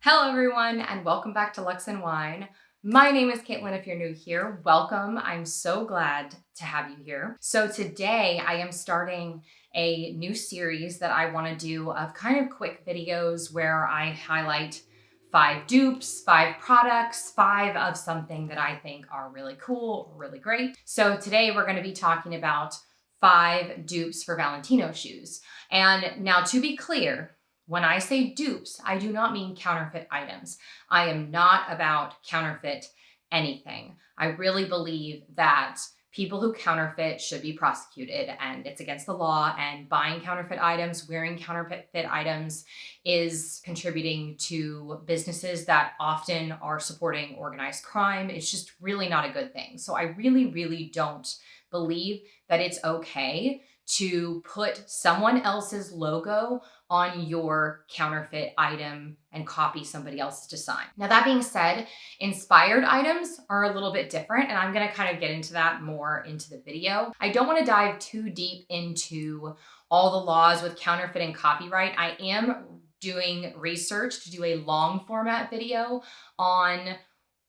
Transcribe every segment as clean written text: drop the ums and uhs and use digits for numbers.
Hello everyone and welcome back to Lux and Wine. My name is Caitlin if you're new here. Welcome, I'm so glad to have you here. So today I am starting a new series that I want to do of kind of quick videos where I highlight 5 dupes, 5 products, 5 of something that I think are really cool, really great. So today we're going to be talking about 5 dupes for Valentino shoes. And now to be clear, when I say dupes, I do not mean counterfeit items. I am not about counterfeit anything. I really believe that people who counterfeit should be prosecuted and it's against the law, and buying counterfeit items, wearing counterfeit items is contributing to businesses that often are supporting organized crime. It's just really not a good thing. So I really don't believe that it's okay to put someone else's logo on your counterfeit item and copy somebody else's design. Now that being said, inspired items are a little bit different, and I'm gonna kind of get into that more into the video. I don't wanna dive too deep into all the laws with counterfeit and copyright. I am doing research to do a long format video on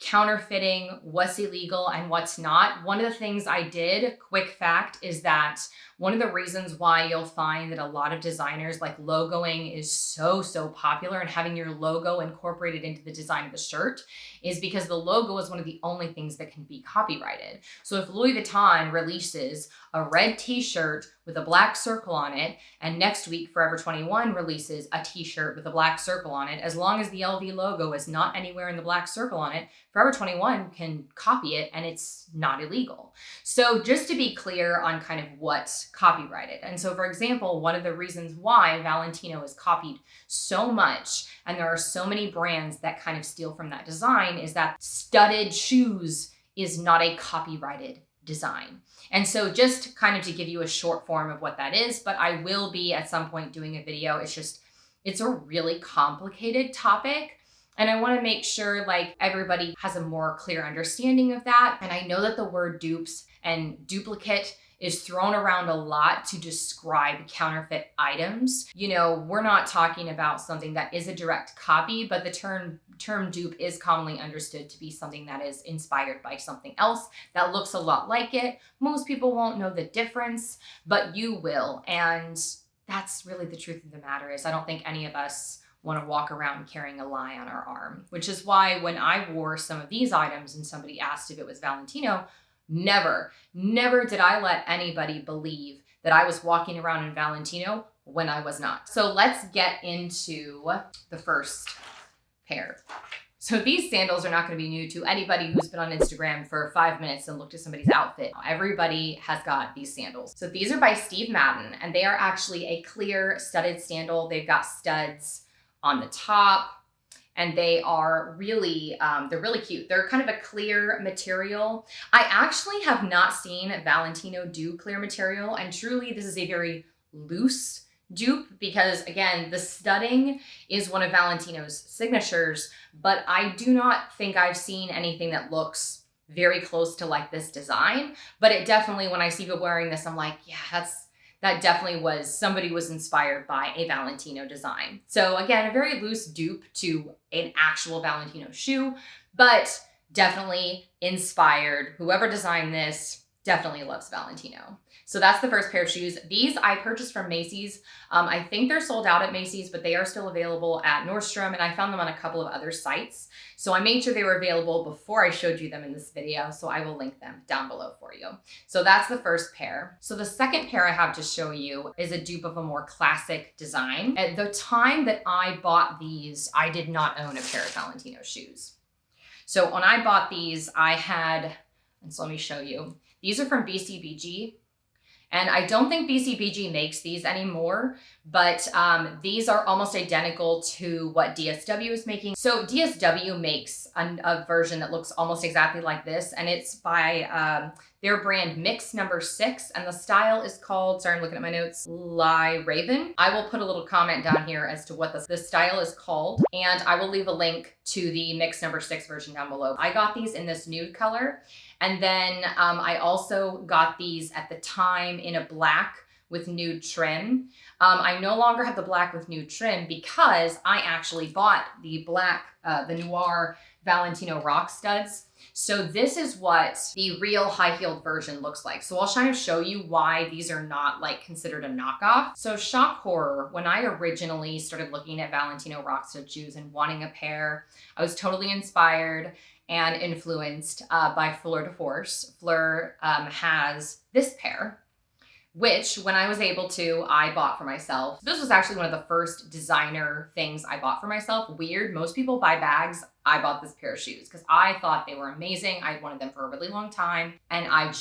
counterfeiting, what's illegal and what's not. One of the things I did, quick fact, is that one of the reasons why you'll find that a lot of designers, like logoing is so popular and having your logo incorporated into the design of the shirt, is because the logo is one of the only things that can be copyrighted. So if Louis Vuitton releases a red t-shirt with a black circle on it, and next week Forever 21 releases a t-shirt with a black circle on it, as long as the LV logo is not anywhere in the black circle on it, Forever 21 can copy it and it's not illegal. So just to be clear on kind of what's copyrighted. And so for example, one of the reasons why Valentino is copied so much and there are so many brands that kind of steal from that design is that studded shoes is not a copyrighted design. And so just kind of to give you a short form of what that is, but I will be at some point doing a video. It's a really complicated topic. And I want to make sure like everybody has a more clear understanding of that. And I know that the word dupes and duplicate is thrown around a lot to describe counterfeit items. You know, we're not talking about something that is a direct copy, but the term dupe is commonly understood to be something that is inspired by something else that looks a lot like it. Most people won't know the difference, but you will. And that's really the truth of the matter is I don't think any of us want to walk around carrying a lie on our arm, which is why when I wore some of these items and somebody asked if it was Valentino, never did I let anybody believe that I was walking around in Valentino when I was not. So let's get into the first pair. So these sandals are not going to be new to anybody who's been on Instagram for 5 minutes and looked at somebody's outfit. Everybody has got these sandals. So these are by Steve Madden, and they are actually a clear studded sandal. They've got studs on the top, and they are really, they're really cute. They're kind of a clear material. I actually have not seen Valentino do clear material, and truly this is a very loose dupe because again, the studding is one of Valentino's signatures, but I do not think I've seen anything that looks very close to like this design. But it definitely, when I see people wearing this, I'm like, yeah, that definitely somebody was inspired by a Valentino design. So again, a very loose dupe to an actual Valentino shoe, but definitely inspired. Whoever designed this definitely loves Valentino. So that's the first pair of shoes. These I purchased from Macy's. I think they're sold out at Macy's, but they are still available at Nordstrom, and I found them on a couple of other sites. So I made sure they were available before I showed you them in this video, so I will link them down below for you. So that's the first pair. So the second pair I have to show you is a dupe of a more classic design. At the time that I bought these, I did not own a pair of Valentino shoes. So when I bought these, I had, and so let me show you. These are from BCBG. And I don't think BCBG makes these anymore, but these are almost identical to what DSW is making. So DSW makes a version that looks almost exactly like this, and it's by their brand Mix number 6, and the style is called, sorry, I'm looking at my notes, Lie Raven. I will put a little comment down here as to what the style is called, and I will leave a link to the Mix number 6 version down below. I got these in this nude color, and then I also got these at the time in a black with nude trim. I no longer have the black with nude trim because I actually bought the black, the Noir Valentino rock studs. So this is what the real high-heeled version looks like. So I'll kind of show you why these are not like considered a knockoff. So shock horror, when I originally started looking at Valentino rock stud shoes and wanting a pair, I was totally inspired and influenced by Fleur de Force. Fleur has this pair, which when I was able to, I bought for myself. This was actually one of the first designer things I bought for myself. Weird, most people buy bags. I bought this pair of shoes because I thought they were amazing. I wanted them for a really long time. And I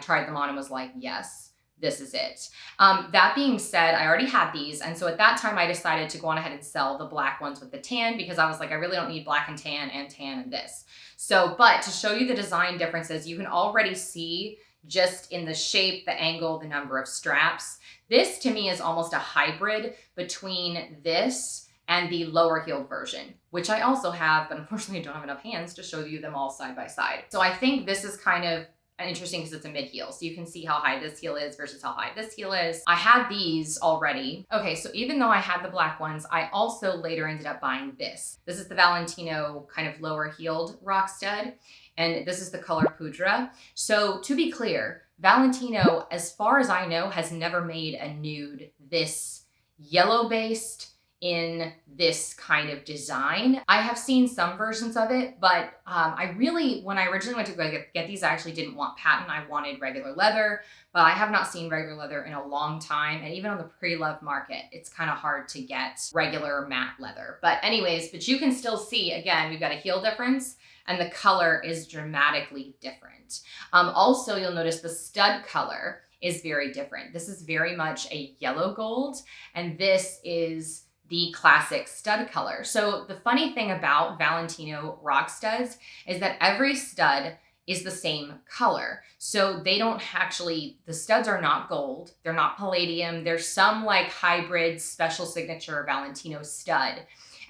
tried them on and was like, yes, this is it. That being said, I already had these. And so at that time I decided to go on ahead and sell the black ones with the tan because I was like, I really don't need black and tan and this. So, but to show you the design differences, you can already see just in the shape, the angle, the number of straps. This to me is almost a hybrid between this and the lower heeled version, which I also have, but unfortunately I don't have enough hands to show you them all side by side. So I think this is kind of interesting because it's a mid heel. So you can see how high this heel is versus how high this heel is. I had these already. Okay, so even though I had the black ones, I also later ended up buying this. This is the Valentino kind of lower heeled rock stud. And this is the color Poudre. So to be clear, Valentino, as far as I know, has never made a nude this yellow based in this kind of design. I have seen some versions of it, but I really, when I originally went to get these, I actually didn't want patent. I wanted regular leather, but I have not seen regular leather in a long time. And even on the pre-love market, it's kind of hard to get regular matte leather. But anyways, but you can still see, again, we've got a heel difference and the color is dramatically different. Also, you'll notice the stud color is very different. This is very much a yellow gold, and this is the classic stud color. So the funny thing about Valentino rock studs is that every stud is the same color. So they don't actually, the studs are not gold, they're not palladium, there's some like hybrid special signature Valentino stud.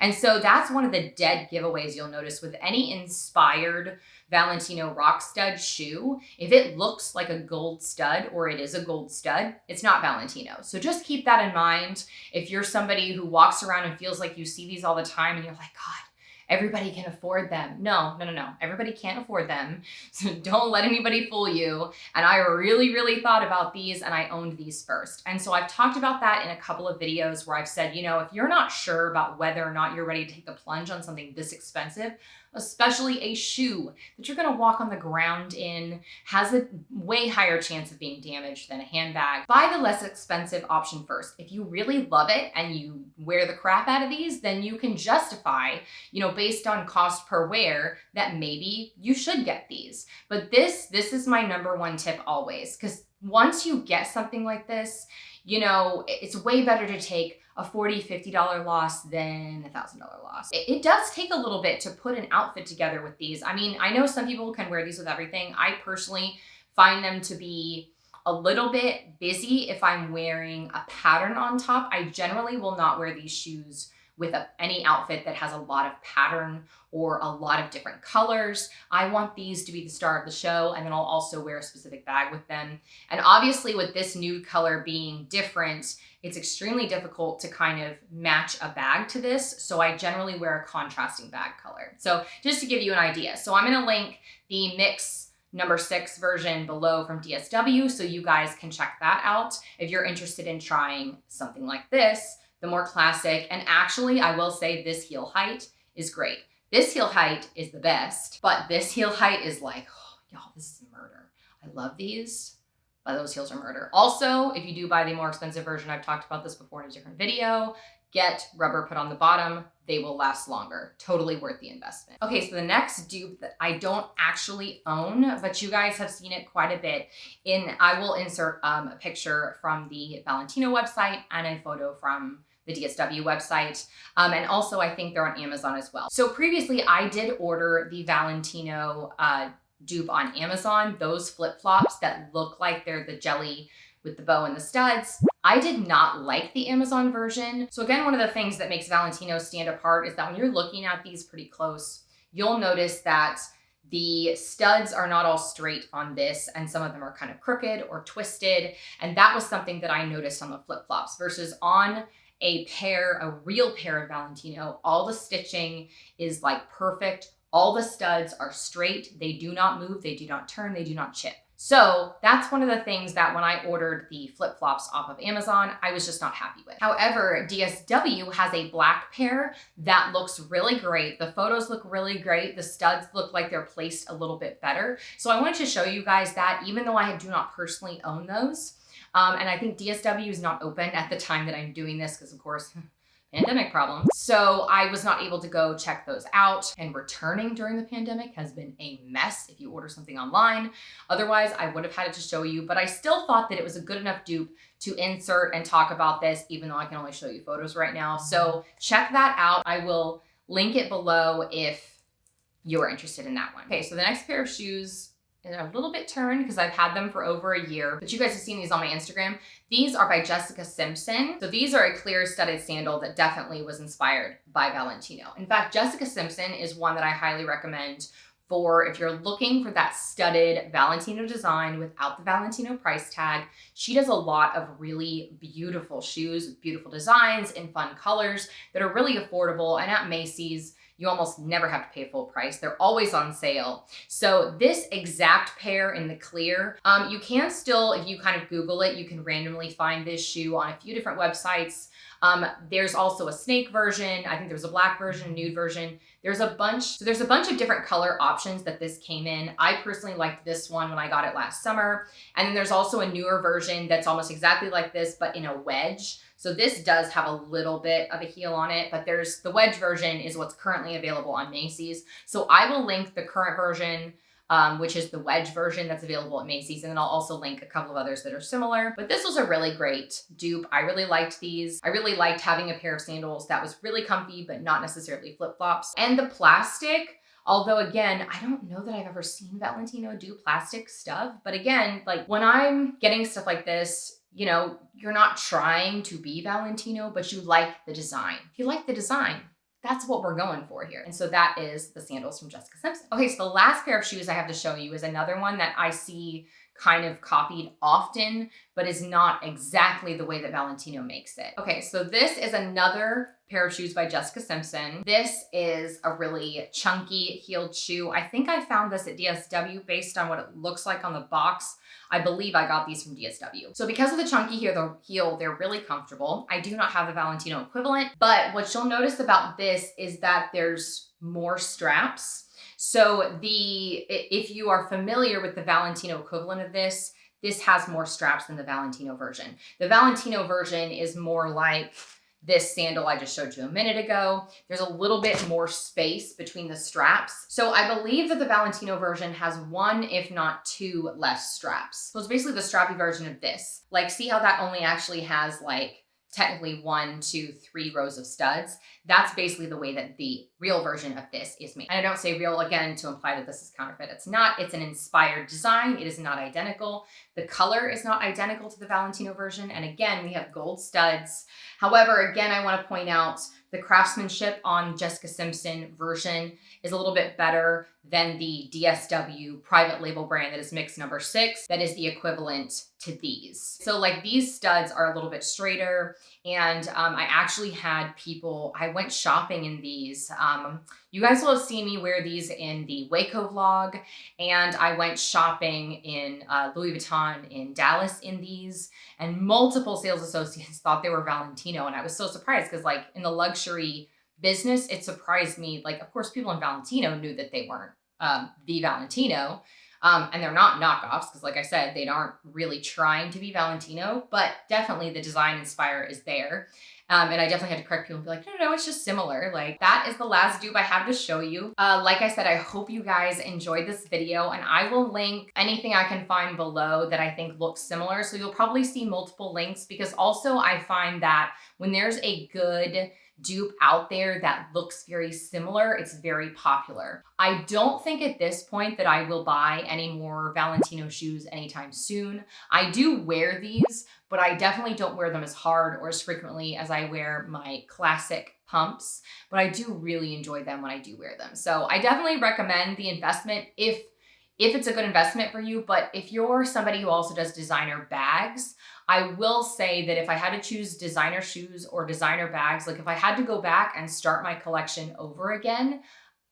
And so that's one of the dead giveaways you'll notice with any inspired Valentino rock stud shoe. If it looks like a gold stud or it is a gold stud, it's not Valentino. So just keep that in mind. If you're somebody who walks around and feels like you see these all the time and you're like, God, everybody can afford them. No. Everybody can't afford them. So don't let anybody fool you. And I really, really thought about these and I owned these first. And so I've talked about that in a couple of videos where I've said, you know, if you're not sure about whether or not you're ready to take the plunge on something this expensive, especially a shoe that you're gonna walk on the ground in, has a way higher chance of being damaged than a handbag. Buy the less expensive option first. If you really love it and you wear the crap out of these, then you can justify, you know, based on cost per wear, that maybe you should get these. But this is my number one tip always, because once you get something like this, you know, it's way better to take a $40, $50 loss than a $1,000 loss. It does take a little bit to put an outfit together with these. I mean, I know some people can wear these with everything. I personally find them to be a little bit busy if I'm wearing a pattern on top. I generally will not wear these shoes with any outfit that has a lot of pattern or a lot of different colors. I want these to be the star of the show, and then I'll also wear a specific bag with them. And obviously with this nude color being different, it's extremely difficult to kind of match a bag to this. So I generally wear a contrasting bag color. So just to give you an idea. So I'm gonna link the Mix number 6 version below from DSW so you guys can check that out if you're interested in trying something like this, the more classic. And actually, I will say this heel height is great. This heel height is the best, but this heel height is like, oh, y'all, this is murder. I love these, but those heels are murder. Also, if you do buy the more expensive version, I've talked about this before in a different video, get rubber put on the bottom. They will last longer. Totally worth the investment. Okay, so the next dupe that I don't actually own, but you guys have seen it quite a bit I will insert a picture from the Valentino website and a photo from the DSW website. And also I think they're on Amazon as well. So previously I did order the Valentino dupe on Amazon, those flip-flops that look like they're the jelly with the bow and the studs. I did not like the Amazon version. So again, one of the things that makes Valentino stand apart is that when you're looking at these pretty close, you'll notice that The studs are not all straight on this, and some of them are kind of crooked or twisted. And that was something that I noticed on the flip-flops versus on a real pair of Valentino, all the stitching is like perfect. All the studs are straight. They do not move. They do not turn. They do not chip. So that's one of the things that when I ordered the flip-flops off of Amazon, I was just not happy with. However, DSW has a black pair that looks really great. The photos look really great. The studs look like they're placed a little bit better. So I wanted to show you guys that even though I do not personally own those, and I think DSW is not open at the time that I'm doing this because of course, pandemic problems. So I was not able to go check those out, and returning during the pandemic has been a mess if you order something online. Otherwise, I would have had it to show you, but I still thought that it was a good enough dupe to insert and talk about this, even though I can only show you photos right now. So check that out. I will link it below if you're interested in that one. Okay, so the next pair of shoes and a little bit turned because I've had them for over a year, but you guys have seen these on my Instagram. These are by Jessica Simpson. So these are a clear studded sandal that definitely was inspired by Valentino. In fact, Jessica Simpson is one that I highly recommend for if you're looking for that studded Valentino design without the Valentino price tag. She does a lot of really beautiful shoes with beautiful designs in fun colors that are really affordable, and at Macy's, you almost never have to pay full price. They're always on sale. So this exact pair in the clear, you can still, if you kind of Google it, you can randomly find this shoe on a few different websites. There's also a snake version. I think there's a black version, a nude version. There's a bunch of different color options that this came in. I personally liked this one when I got it last summer. And then there's also a newer version that's almost exactly like this, but in a wedge. So this does have a little bit of a heel on it, but there's the wedge version is what's currently available on Macy's. So I will link the current version, which is the wedge version that's available at Macy's. And then I'll also link a couple of others that are similar. But this was a really great dupe. I really liked these. I really liked having a pair of sandals that was really comfy, but not necessarily flip-flops. And the plastic, although again, I don't know that I've ever seen Valentino do plastic stuff. But again, like when I'm getting stuff like this, you know, you're not trying to be Valentino, but you like the design. If you like the design, that's what we're going for here. And so that is the sandals from Jessica Simpson. Okay, so the last pair of shoes I have to show you is another one that I see kind of copied often, but is not exactly the way that Valentino makes it. Okay, so this is another pair of shoes by Jessica Simpson. This is a really chunky heeled shoe. I think I found this at DSW based on what it looks like on the box. I believe I got these from DSW. So because of the chunky heel, they're really comfortable. I do not have the Valentino equivalent, but what you'll notice about this is that there's more straps. So if you are familiar with the Valentino equivalent of this, this has more straps than the Valentino version. The Valentino version is more like this sandal I just showed you a minute ago. There's a little bit more space between the straps. So I believe that the Valentino version has one, if not two, less straps. So it's basically the strappy version of this. Like, see how that only actually has like technically 1, 2, 3 rows of studs. That's basically the way that the real version of this is made. And I don't say real again to imply that this is counterfeit. It's not. It's an inspired design. It is not identical. The color is not identical to the Valentino version. And again, we have gold studs. However, again, I want to point out the craftsmanship on Jessica Simpson version is a little bit better than the DSW private label brand that is mix number 6. That is the equivalent to these. So like these studs are a little bit straighter, and I actually had people, I went shopping in these. You guys will have seen me wear these in the Waco vlog, and I went shopping in Louis Vuitton in Dallas in these, and multiple sales associates thought they were Valentino, and I was so surprised because like in the luxury business, it surprised me. Like, of course, people in Valentino knew that they weren't the Valentino, and they're not knockoffs because, like I said, they aren't really trying to be Valentino, but definitely the design inspire is there. And I definitely had to correct people and be like, no, it's just similar. Like, that is the last dupe I have to show you. Like I said, I hope you guys enjoyed this video, and I will link anything I can find below that I think looks similar. So you'll probably see multiple links, because also I find that when there's a good dupe out there that looks very similar. It's very popular. I don't think at this point that I will buy any more Valentino shoes anytime soon. I do wear these, but I definitely don't wear them as hard or as frequently as I wear my classic pumps, but I do really enjoy them when I do wear them. So I definitely recommend the investment if it's a good investment for you. But if you're somebody who also does designer bags, I will say that if I had to choose designer shoes or designer bags, like if I had to go back and start my collection over again,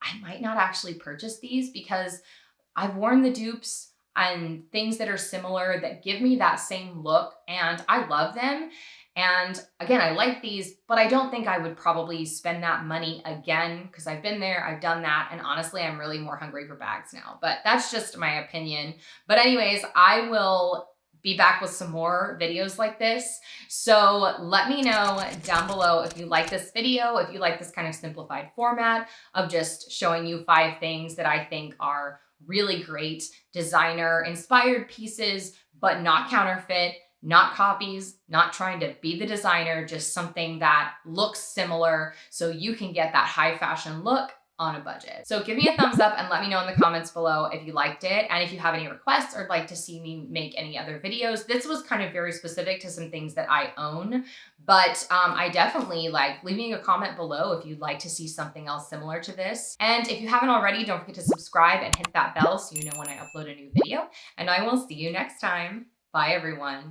I might not actually purchase these because I've worn the dupes and things that are similar that give me that same look, and I love them. And again, I like these, but I don't think I would probably spend that money again because I've been there, I've done that, and honestly, I'm really more hungry for bags now. But that's just my opinion. But anyways, I will be back with some more videos like this. So let me know down below if you like this video, if you like this kind of simplified format of just showing you 5 things that I think are really great designer inspired pieces, but not counterfeit, not copies, not trying to be the designer, just something that looks similar so you can get that high fashion look on a budget. So give me a thumbs up and let me know in the comments below if you liked it. And if you have any requests or would like to see me make any other videos. This was kind of very specific to some things that I own, but I definitely like leaving a comment below if you'd like to see something else similar to this. And if you haven't already, don't forget to subscribe and hit that bell so you know when I upload a new video. And I will see you next time. Bye everyone.